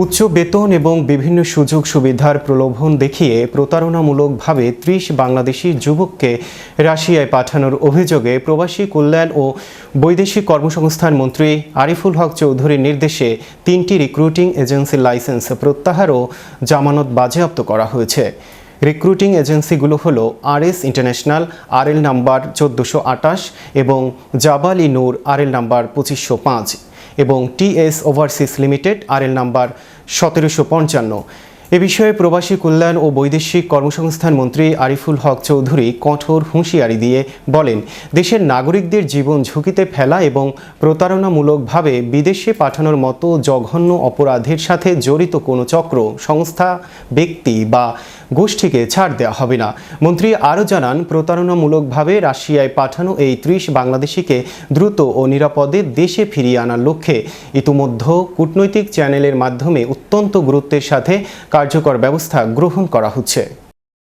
উচ্চ বেতন এবং বিভিন্ন সুযোগ সুবিধার প্রলোভন দেখিয়ে প্রতারণামূলকভাবে ৩০ বাংলাদেশি যুবককে রাশিয়ায় পাঠানোর অভিযোগে প্রবাসী কল্যাণ ও বৈদেশিক কর্মসংস্থান মন্ত্রী আরিফুল হক চৌধুরীর নির্দেশে ৩টি রিক্রুটিং এজেন্সির লাইসেন্স প্রত্যাহার ও জামানত বাজেয়াপ্ত করা হয়েছে। রিক্রুটিং এজেন্সিগুলো হলো আরএস ইন্টারন্যাশনাল আরএল নাম্বার ১৪২৮ এবং জাবাল-ই নূর আরএল নাম্বার ২৫০৫ এবং TS overseas limited RL number ১৭৫৫। এ বিষয়ে প্রবাসী কল্যাণ ও বৈদেশিক কর্মসংস্থান মন্ত্রী আরিফুল হক চৌধুরী কঠোর হুঁশিয়ারি দিয়ে বলেন, দেশের নাগরিকদের জীবন ঝুঁকিতে ফেলা এবং প্রতারণামূলকভাবে বিদেশে পাঠানোর মতো জঘন্য অপরাধের সাথে জড়িত কোনো চক্র, সংস্থা, ব্যক্তি বা গোষ্ঠীকে ছাড় দেওয়া হবে না। মন্ত্রী আরও জানান, প্রতারণামূলকভাবে রাশিয়ায় পাঠানো এই ৩০ বাংলাদেশিকে দ্রুত ও নিরাপদে দেশে ফিরিয়ে আনার লক্ষ্যে ইতিমধ্যে কূটনৈতিক চ্যানেলের মাধ্যমে অত্যন্ত গুরুত্বের সাথে কার্যকর ব্যবস্থা গ্রহণ করা হচ্ছে।